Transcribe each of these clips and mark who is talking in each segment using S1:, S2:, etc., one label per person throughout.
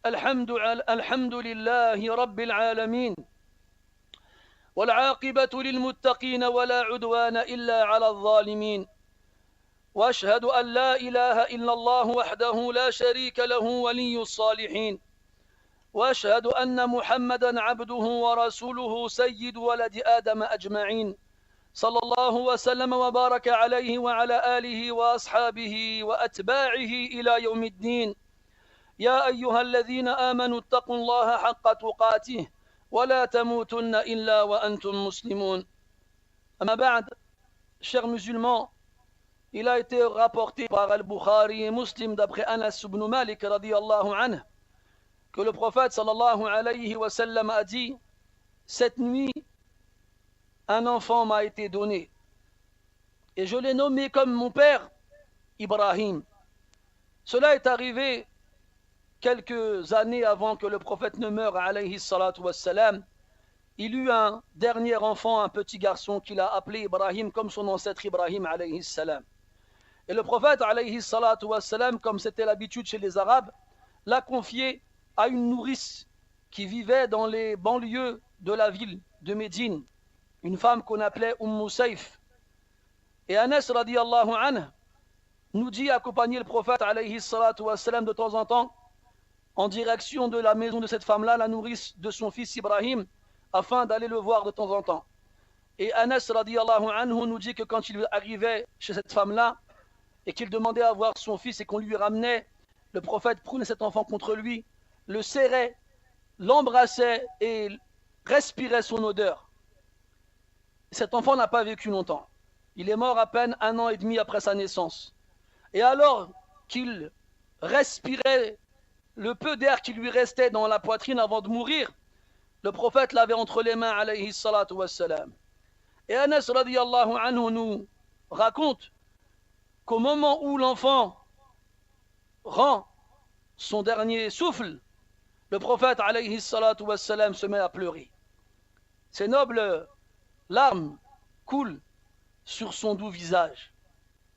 S1: الحمد لله رب العالمين والعاقبة للمتقين ولا عدوان إلا على الظالمين وأشهد أن لا إله إلا الله وحده لا شريك له ولي الصالحين وأشهد أن محمدا عبده ورسوله سيد ولد آدم أجمعين صلى الله وسلم وبارك عليه وعلى آله وأصحابه وأتباعه إلى يوم الدين يا أيها الذين آمنوا اتقوا الله حق تقاته ولا تموتن إلا وأنتم مسلمون. أما بعد, chers musulmans, il a été rapporté par Al-Bukhari et Muslim d'après Anas ibn Malik radiyallahu anhu que le prophète sallallahu alayhi wa sallam a dit: cette nuit, un enfant m'a été donné et je l'ai nommé comme mon père Ibrahim. Cela est arrivé quelques années avant que le prophète ne meure alayhi salatu wassalam. Il eut un dernier enfant, un petit garçon qu'il a appelé Ibrahim comme son ancêtre Ibrahim alayhi salam. Et le prophète alayhi salatu wassalam, comme c'était l'habitude chez les Arabes, l'a confié à une nourrice qui vivait dans les banlieues de la ville de Médine, une femme qu'on appelait Sayf. Et Anas radiyallahu anhu nous dit accompagner le prophète alayhi salatu wassalam de temps en temps en direction de la maison de cette femme-là, la nourrice de son fils Ibrahim, afin d'aller le voir de temps en temps. Et Anas radiyallahu anhu nous dit que quand il arrivait chez cette femme-là et qu'il demandait à voir son fils et qu'on lui ramenait, le prophète prenait cet enfant contre lui, le serrait, l'embrassait et respirait son odeur. Cet enfant n'a pas vécu longtemps. Il est mort à peine 1 an et demi après sa naissance. Et alors qu'il respirait le peu d'air qui lui restait dans la poitrine avant de mourir, le prophète l'avait entre les mains alayhi salatu wassalam. Et Anas radiyallahu anhu nous raconte qu'au moment où l'enfant rend son dernier souffle, le prophète alayhi salatu wassalam se met à pleurer. Ses nobles larmes coulent sur son doux visage.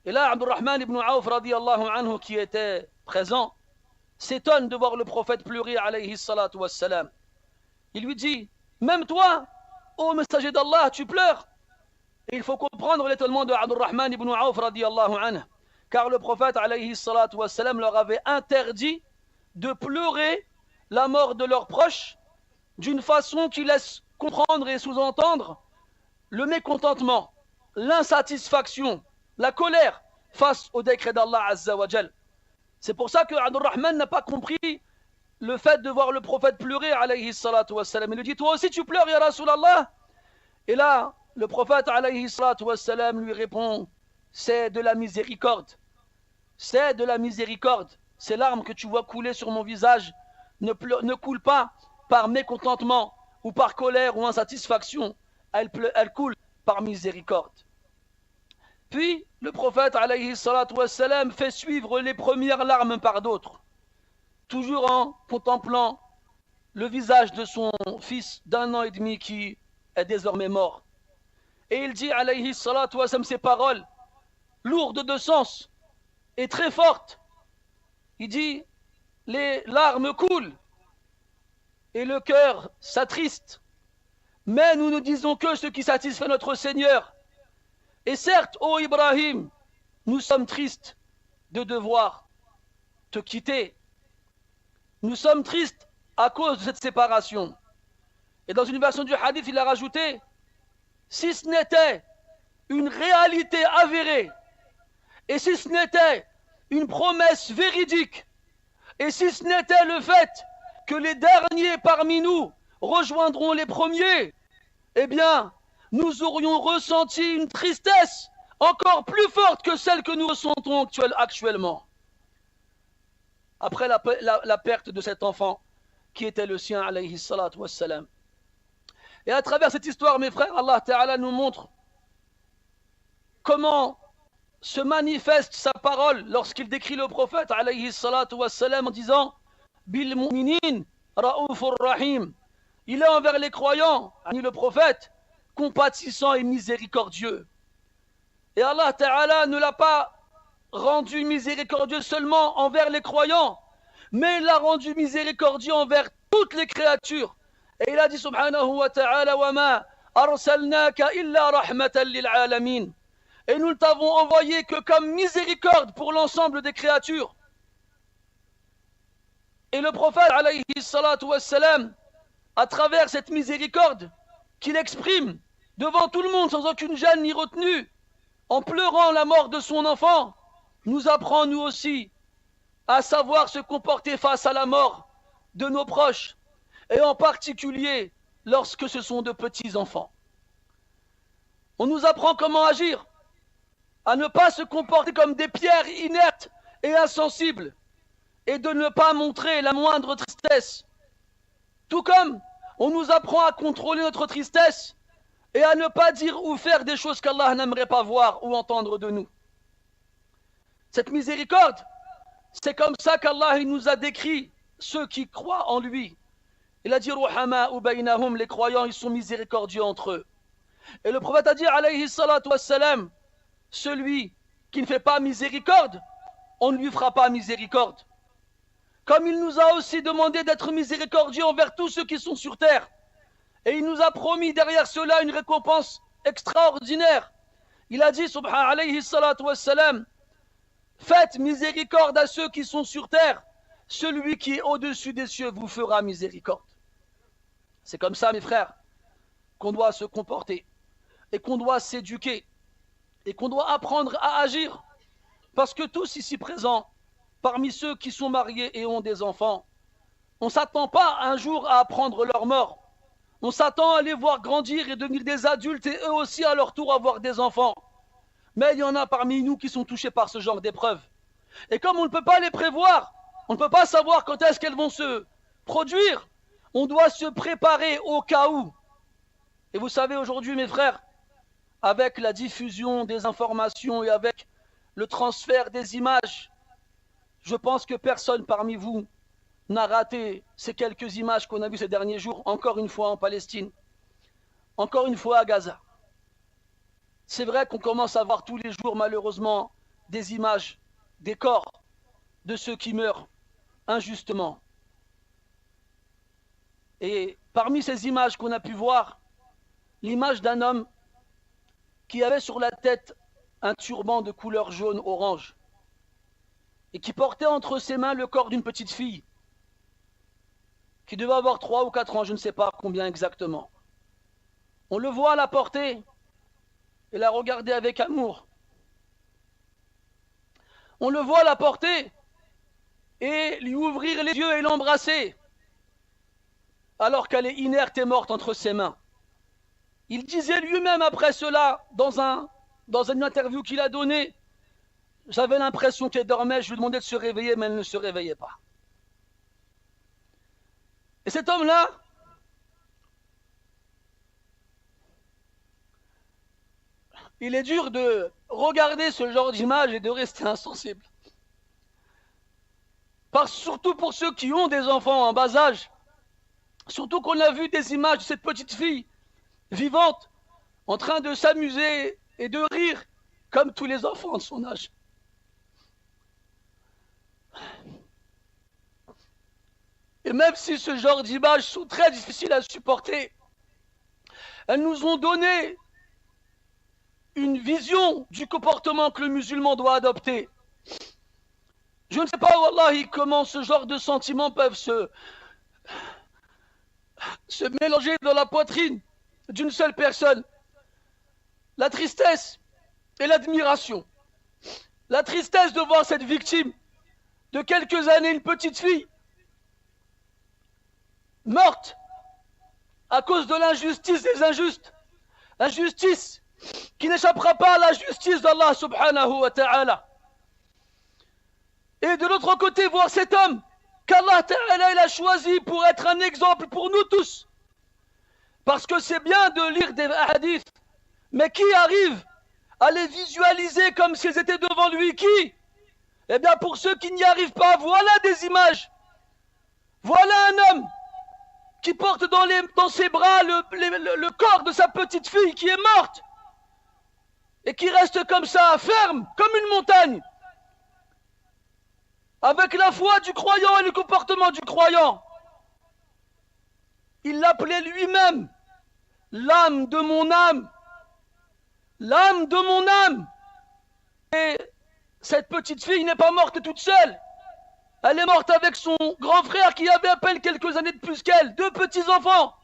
S1: Et là, Abdurrahman ibn Auf radiyallahu anhu, qui était présent, s'étonne de voir le prophète pleurer alayhi salatu wassalam. Il lui dit: même toi, ô messager d'Allah, tu pleures? Et il faut comprendre l'étonnement de Abdurrahman ibn Auf radiyallahu anhu, car le prophète alayhi salatu wassalam leur avait interdit de pleurer la mort de leurs proches d'une façon qui laisse comprendre et sous-entendre le mécontentement, l'insatisfaction, la colère face au décret d'Allah azza wa jal. C'est pour ça que Abdurrahman n'a pas compris le fait de voir le prophète pleurer alayhi salatu wassalam. Il lui dit: toi aussi tu pleures ya Rasulallah? Et là le prophète alayhi salatu wassalam lui répond: c'est de la miséricorde, c'est de la miséricorde. Ces larmes que tu vois couler sur mon visage ne coulent pas par mécontentement ou par colère ou insatisfaction, elles coulent par miséricorde. Puis le prophète alayhi salatu wassalam fait suivre les premières larmes par d'autres, toujours en contemplant le visage de son fils d'1 an et demi qui est désormais mort. Et il dit alayhi salatu wassalam ces paroles lourdes de sens et très fortes. Il dit: les larmes coulent et le cœur s'attriste, mais nous ne disons que ce qui satisfait notre Seigneur. Et certes, ô Ibrahim, nous sommes tristes de devoir te quitter. Nous sommes tristes à cause de cette séparation. Et dans une version du hadith, il a rajouté: si ce n'était une réalité avérée, et si ce n'était une promesse véridique, et si ce n'était le fait que les derniers parmi nous rejoindront les premiers, eh bien, nous aurions ressenti une tristesse encore plus forte que celle que nous ressentons actuellement. Après la perte de cet enfant qui était le sien, alayhi salatu wassalam. Et à travers cette histoire, mes frères, Allah Ta'ala nous montre comment se manifeste sa parole lorsqu'il décrit le prophète, alayhi salatu wassalam, en disant: Bil mu'minin ra'ufur rahim. Il est envers les croyants, le prophète, compatissant et miséricordieux. Et Allah Ta'ala ne l'a pas rendu miséricordieux seulement envers les croyants, mais il l'a rendu miséricordieux envers toutes les créatures. Et il a dit subhanahu wa ta'ala wa ma arsalnaka illa rahmatan lil alamin. Et nous ne t'avons envoyé que comme miséricorde pour l'ensemble des créatures. Et le prophète alayhi salatu wassalam, à travers cette miséricorde qu'il exprime devant tout le monde sans aucune gêne ni retenue, en pleurant la mort de son enfant, nous apprend nous aussi à savoir se comporter face à la mort de nos proches, et en particulier lorsque ce sont de petits enfants. On nous apprend comment agir, à ne pas se comporter comme des pierres inertes et insensibles, et de ne pas montrer la moindre tristesse. Tout comme on nous apprend à contrôler notre tristesse et à ne pas dire ou faire des choses qu'Allah n'aimerait pas voir ou entendre de nous. Cette miséricorde, c'est comme ça qu'Allah nous a décrit ceux qui croient en lui. Il a dit Ruhama ou baynahum, les croyants, ils sont miséricordieux entre eux. Et le prophète a dit alayhi salatu wassalam, celui qui ne fait pas miséricorde, on ne lui fera pas miséricorde. Comme il nous a aussi demandé d'être miséricordieux envers tous ceux qui sont sur terre. Et il nous a promis derrière cela une récompense extraordinaire. Il a dit, subhanahu alayhi salatu wassalam, faites miséricorde à ceux qui sont sur terre. Celui qui est au-dessus des cieux vous fera miséricorde. C'est comme ça, mes frères, qu'on doit se comporter. Et qu'on doit s'éduquer. Et qu'on doit apprendre à agir. Parce que tous ici présents, parmi ceux qui sont mariés et ont des enfants, on ne s'attend pas un jour à apprendre leur mort. On s'attend à les voir grandir et devenir des adultes et eux aussi à leur tour avoir des enfants. Mais il y en a parmi nous qui sont touchés par ce genre d'épreuves. Et comme on ne peut pas les prévoir, on ne peut pas savoir quand est-ce qu'elles vont se produire, on doit se préparer au cas où. Et vous savez aujourd'hui, mes frères, avec la diffusion des informations et avec le transfert des images, je pense que personne parmi vous n'a raté ces quelques images qu'on a vues ces derniers jours, encore une fois en Palestine, encore une fois à Gaza. C'est vrai qu'on commence à voir tous les jours, malheureusement, des images, des corps de ceux qui meurent injustement. Et parmi ces images qu'on a pu voir, l'image d'un homme qui avait sur la tête un turban de couleur jaune-orange et qui portait entre ses mains le corps d'une petite fille qui devait avoir 3 ou 4 ans, je ne sais pas combien exactement. On le voit la porter et la regarder avec amour. On le voit la porter et lui ouvrir les yeux et l'embrasser alors qu'elle est inerte et morte entre ses mains. Il disait lui-même après cela, dans une interview qu'il a donnée, j'avais l'impression qu'elle dormait, je lui demandais de se réveiller, mais elle ne se réveillait pas. Et cet homme-là, il est dur de regarder ce genre d'image et de rester insensible. Surtout pour ceux qui ont des enfants en bas âge, surtout qu'on a vu des images de cette petite fille vivante, en train de s'amuser et de rire, comme tous les enfants de son âge. Et même si ce genre d'images sont très difficiles à supporter, elles nous ont donné une vision du comportement que le musulman doit adopter. Je ne sais pas, wallahi, comment ce genre de sentiments peuvent se mélanger dans la poitrine d'une seule personne. La tristesse et l'admiration. La tristesse de voir cette victime de quelques années, une petite fille, morte à cause de l'injustice des injustes. Injustice qui n'échappera pas à la justice d'Allah subhanahu wa ta'ala. Et de l'autre côté, voir cet homme qu'Allah ta'ala il a choisi pour être un exemple pour nous tous. Parce que c'est bien de lire des hadiths, mais qui arrive à les visualiser comme s'ils étaient devant lui? Qui? Eh bien, pour ceux qui n'y arrivent pas, voilà des images. Voilà un homme qui porte dans ses bras le corps de sa petite fille qui est morte et qui reste comme ça, ferme, comme une montagne, avec la foi du croyant et le comportement du croyant. Il l'appelait lui-même l'âme de mon âme. L'âme de mon âme. Et cette petite fille n'est pas morte toute seule. Elle est morte avec son grand frère qui avait à peine quelques années de plus qu'elle. 2 petits-enfants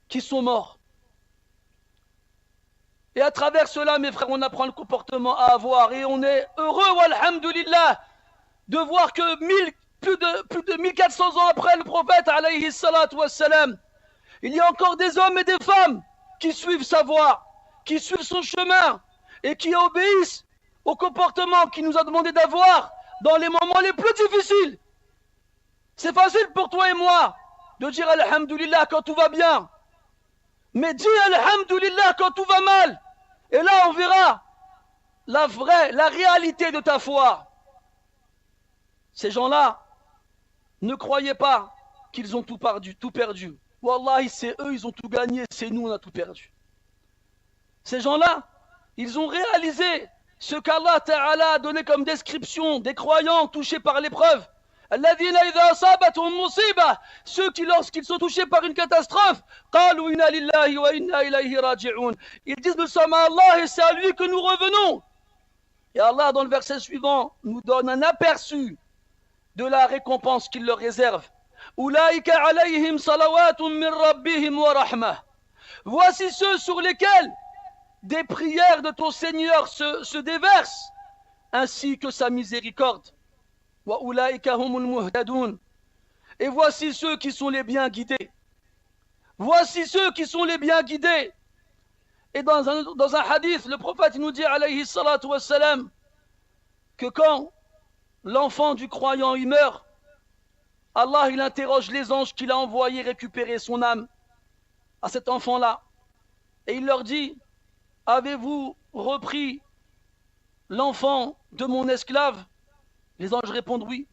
S1: qui sont morts. Et à travers cela, mes frères, on apprend le comportement à avoir. Et on est heureux, walhamdulillah, de voir que plus de 1400 ans après le prophète, alayhi salatu wassalam, il y a encore des hommes et des femmes qui suivent sa voie, qui suivent son chemin et qui obéissent au comportement qu'il nous a demandé d'avoir dans les moments les plus difficiles. C'est facile pour toi et moi de dire alhamdulillah quand tout va bien. Mais dis alhamdulillah quand tout va mal. Et là on verra la réalité de ta foi. Ces gens-là ne croyaient pas qu'ils ont tout perdu. Wallahi, c'est eux, ils ont tout gagné, c'est nous, on a tout perdu. Ces gens-là, ils ont réalisé ce qu'Allah Ta'ala a donné comme description des croyants touchés par l'épreuve. Ceux qui, lorsqu'ils sont touchés par une catastrophe, ils disent nous sommes à Allah et c'est à lui que nous revenons. Et Allah, dans le verset suivant, nous donne un aperçu de la récompense qu'il leur réserve. Voici ceux sur lesquels des prières de ton Seigneur se déversent, ainsi que sa miséricorde. Et voici ceux qui sont les bien guidés. Voici ceux qui sont les bien guidés. Et dans un hadith, le prophète nous dit, alayhi salatu wassalam, que quand l'enfant du croyant il meurt, Allah il interroge les anges qu'il a envoyés récupérer son âme à cet enfant-là. Et il leur dit, avez-vous repris l'enfant de mon esclave? Les anges répondent oui.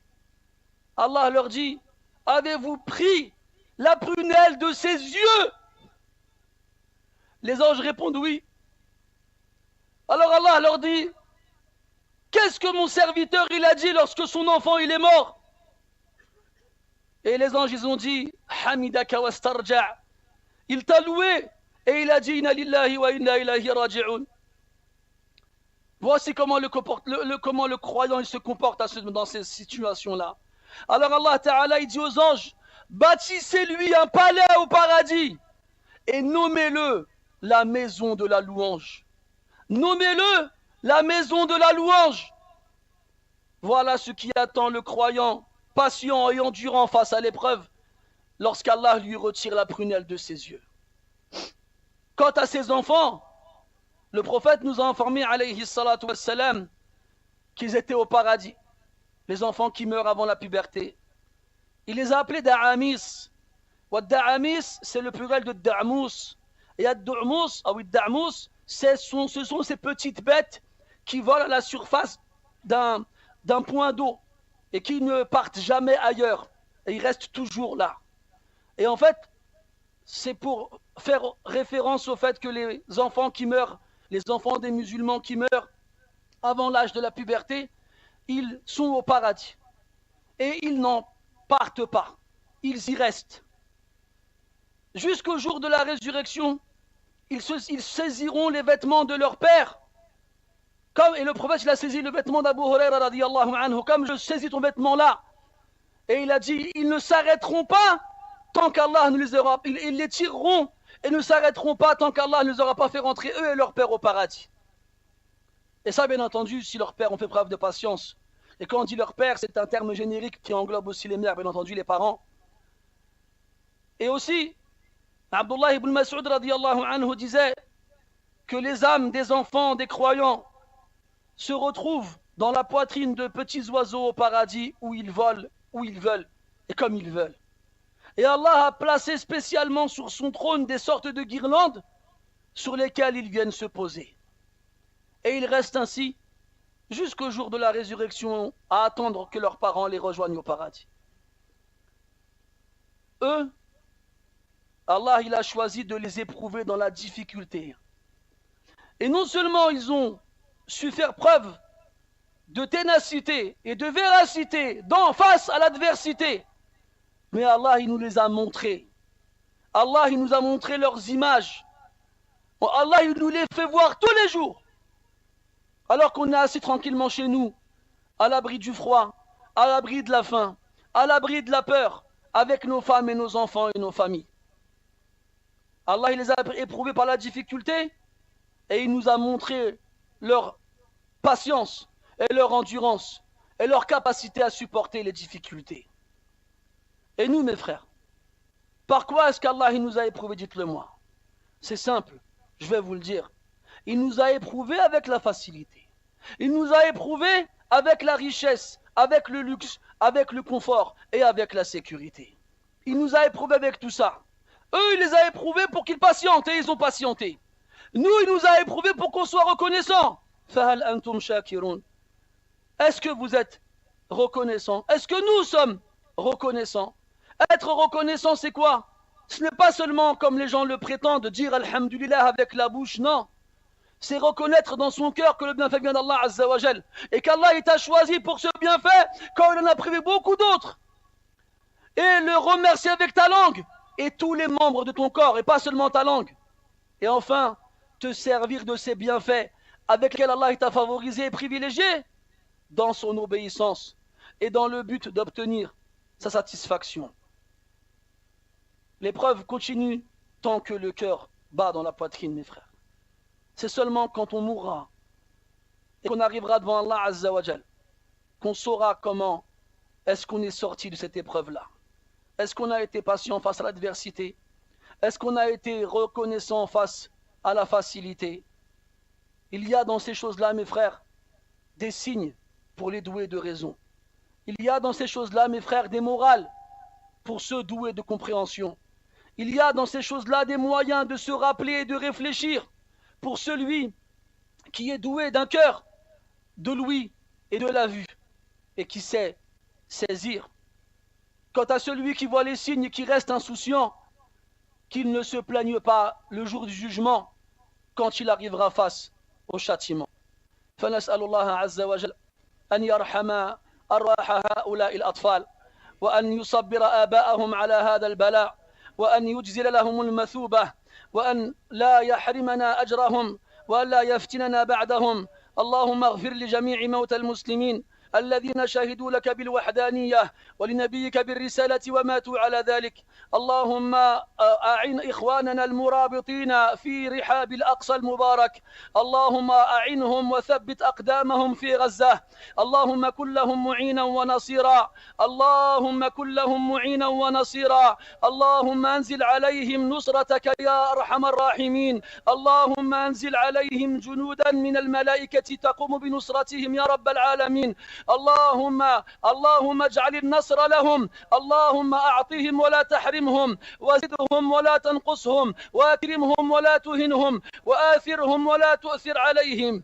S1: Allah leur dit, avez-vous pris la prunelle de ses yeux? Les anges répondent oui. Alors Allah leur dit, qu'est-ce que mon serviteur il a dit lorsque son enfant il est mort? Et les anges ils ont dit, Hamidaka wastarja'. Il t'a loué et il a dit, inna lillahi wa inna ilayhi raji'un. Voici comment le croyant il se comporte dans ces situations-là. Alors Allah Ta'ala il dit aux anges, bâtissez-lui un palais au paradis et nommez-le la maison de la louange. Nommez-le la maison de la louange. Voilà ce qui attend le croyant, patient et endurant face à l'épreuve, lorsqu'Allah lui retire la prunelle de ses yeux. Quant à ses enfants, le prophète nous a informé, alayhi salatu wassalam, qu'ils étaient au paradis. Les enfants qui meurent avant la puberté. Il les a appelés da'amis. Wa da'amis, c'est le pluriel de da'mous. Et ad-du'mous, ah oui, da'mous, ce sont ces petites bêtes qui volent à la surface d'un point d'eau et qui ne partent jamais ailleurs. Et ils restent toujours là. Et en fait, c'est pour faire référence au fait que les enfants qui meurent, les enfants des musulmans qui meurent avant l'âge de la puberté, ils sont au paradis. Et ils n'en partent pas. Ils y restent. Jusqu'au jour de la résurrection, ils saisiront les vêtements de leur père. Et le prophète il a saisi le vêtement d'Abu Huraira radiyallahu anhu, comme je saisis ton vêtement là. Et il a dit, ils ne s'arrêteront pas tant qu'Allah ne les aura, ils les tireront et ne s'arrêteront pas tant qu'Allah ne les aura pas fait rentrer eux et leur père au paradis. Et ça, bien entendu, si leurs pères ont fait preuve de patience. Et quand on dit leur père, c'est un terme générique qui englobe aussi les mères, bien entendu, les parents. Et aussi, Abdullah ibn Mas'ud radiyallahu anhu disait que les âmes des enfants, des croyants, se retrouvent dans la poitrine de petits oiseaux au paradis où ils volent, où ils veulent et comme ils veulent. Et Allah a placé spécialement sur son trône des sortes de guirlandes sur lesquelles ils viennent se poser. Et ils restent ainsi jusqu'au jour de la résurrection à attendre que leurs parents les rejoignent au paradis. Eux, Allah il a choisi de les éprouver dans la difficulté. Et non seulement ils ont su faire preuve de ténacité et de véracité face à l'adversité. Mais Allah, il nous les a montrés. Allah, il nous a montré leurs images. Allah, il nous les fait voir tous les jours. Alors qu'on est assis tranquillement chez nous, à l'abri du froid, à l'abri de la faim, à l'abri de la peur, avec nos femmes et nos enfants et nos familles. Allah, il les a éprouvés par la difficulté et il nous a montré leur patience et leur endurance et leur capacité à supporter les difficultés. Et nous, mes frères, par quoi est-ce qu'Allah nous a éprouvés? Dites-le moi. C'est simple, je vais vous le dire. Il nous a éprouvés avec la facilité. Il nous a éprouvés avec la richesse, avec le luxe, avec le confort et avec la sécurité. Il nous a éprouvés avec tout ça. Eux, il les a éprouvés pour qu'ils patientent et ils ont patienté. Nous, il nous a éprouvés pour qu'on soit reconnaissants. Fahal antum shakirun. Est-ce que vous êtes reconnaissants? Est-ce que nous sommes reconnaissants? Être reconnaissant, c'est quoi? Ce n'est pas seulement, comme les gens le prétendent, dire Alhamdulillah avec la bouche, non. C'est reconnaître dans son cœur que le bienfait vient d'Allah Azza wa Jal et qu'Allah t'a choisi pour ce bienfait quand il en a privé beaucoup d'autres. Et le remercier avec ta langue et tous les membres de ton corps et pas seulement ta langue. Et enfin, te servir de ces bienfaits avec lesquels Allah t'a favorisé et privilégié dans son obéissance et dans le but d'obtenir sa satisfaction. L'épreuve continue tant que le cœur bat dans la poitrine, mes frères. C'est seulement quand on mourra et qu'on arrivera devant Allah Azza wa Jal qu'on saura comment est-ce qu'on est sorti de cette épreuve-là. Est-ce qu'on a été patient face à l'adversité? Est-ce qu'on a été reconnaissant face à la facilité? Il y a dans ces choses-là, mes frères, des signes pour les doués de raison. Il y a dans ces choses-là, mes frères, des morales pour ceux doués de compréhension. Il y a dans ces choses-là des moyens de se rappeler et de réfléchir pour celui qui est doué d'un cœur, de l'ouïe et de la vue et qui sait saisir. Quant à celui qui voit les signes et qui reste insouciant, qu'il ne se plaigne pas le jour du jugement quand il arrivera face au châtiment. فنسأل الله عز وجل أن يرحم أرواح هؤلاء الأطفال وأن يصبر آباءهم على هذا البلاء وأن يجزل لهم المثوبة وأن لا يحرمنا أجرهم وأن لا يفتننا بعدهم. اللهم اغفر لجميع موتى المسلمين الذين شهدوا لك بالوحدانية ولنبيك بالرسالة وماتوا على ذلك. اللهم أعن إخواننا المرابطين في رحاب الأقصى المبارك. اللهم أعنهم وثبت أقدامهم في غزة. اللهم كن لهم معينا ونصيرا. اللهم كن لهم معينا ونصيرا. اللهم أنزل عليهم نصرتك يا أرحم الراحمين. اللهم أنزل عليهم جنودا من الملائكة تقوم بنصرتهم يا رب العالمين. اللهم اجعل النصر لهم. اللهم أعطهم ولا تحرمهم وزدهم ولا تنقصهم وأكرمهم ولا تهنهم وآثرهم ولا تؤثر عليهم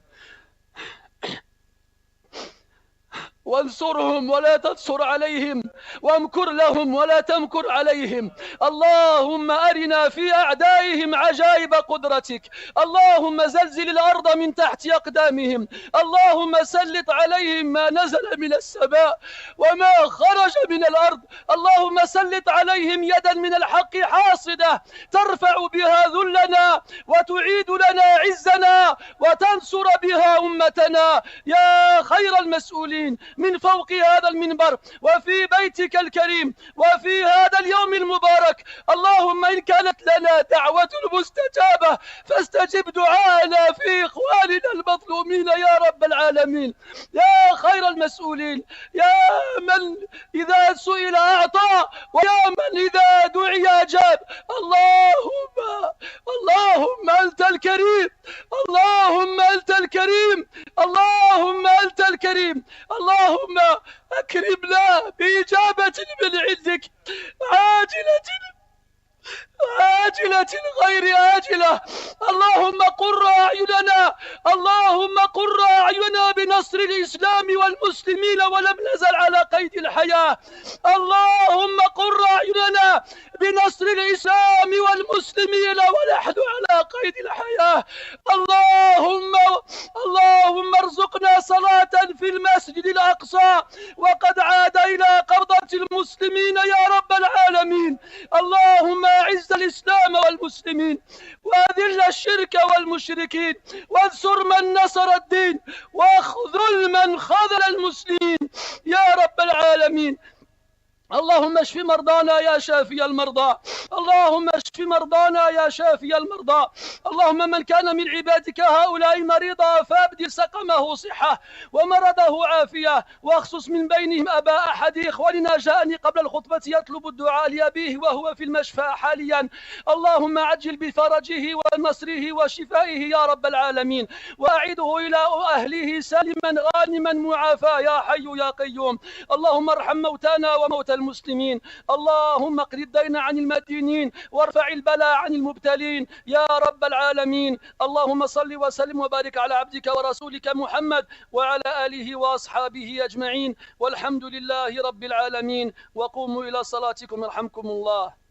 S1: وانصرهم ولا تنصر عليهم وامكر لهم ولا تمكر عليهم. اللهم أرنا في أعدائهم عجائب قدرتك. اللهم زلزل الأرض من تحت أقدامهم. اللهم سلط عليهم ما نزل من السماء وما خرج من الأرض. اللهم سلط عليهم يدا من الحق حاصدة ترفع بها ذلنا وتعيد لنا عزنا وتنصر بها أمتنا يا خير المسؤولين من فوق هذا المنبر وفي بيتك الكريم وفي هذا اليوم المبارك. اللهم إن كانت لنا دعوة مستجابة فاستجب دعاءنا في إخواننا المظلومين يا رب العالمين يا خير المسؤولين يا من إذا سئل أعطى ويا من إذا دعي أجاب. اللهم أنت الكريم. اللهم أنت الكريم. اللهم أنت الكريم. اللهم أكرمنا بإجابة من عندك عاجلة غير آجلة. اللهم قر أعيننا. اللهم قر أعيننا بنصر الإسلام والمسلمين ولم نزل على قيد الحياة. اللهم قر أعيننا بنصر الإسلام والمسلمين ونحن على قيد الحياة. اللهم ارزقنا صلاة في المسجد الأقصى وقد عاد إلى قبضة المسلمين يا رب العالمين. اللهم أعز الإسلام والمسلمين وأذل الشرك والمشركين وانصر من نصر الدين واخذل من خذل المسلمين يا رب العالمين. اللهم اشف مرضانا يا شافي المرضى، اللهم اشف مرضانا يا شافي المرضى. اللهم من كان من عبادك هؤلاء مريضا فابدل سقمه صحة ومرضه عافية، واخصص من بينهم أبا أحد إخواننا جاءني قبل الخطبة يطلب الدعاء لأبيه وهو في المشفى حاليا. اللهم عجل بفرجه ونصره وشفائه يا رب العالمين، وأعيده إلى أهله سالما غانما معافى يا حي يا قيوم. اللهم ارحم موتانا وموتى المسلمين، اللهم اقض الدين عن المدينين وارفع البلاء عن المبتلين يا رب العالمين. اللهم صل وسلم وبارك على عبدك ورسولك محمد وعلى آله وأصحابه أجمعين، والحمد لله رب العالمين. وقوموا إلى صلاتكم يرحمكم الله.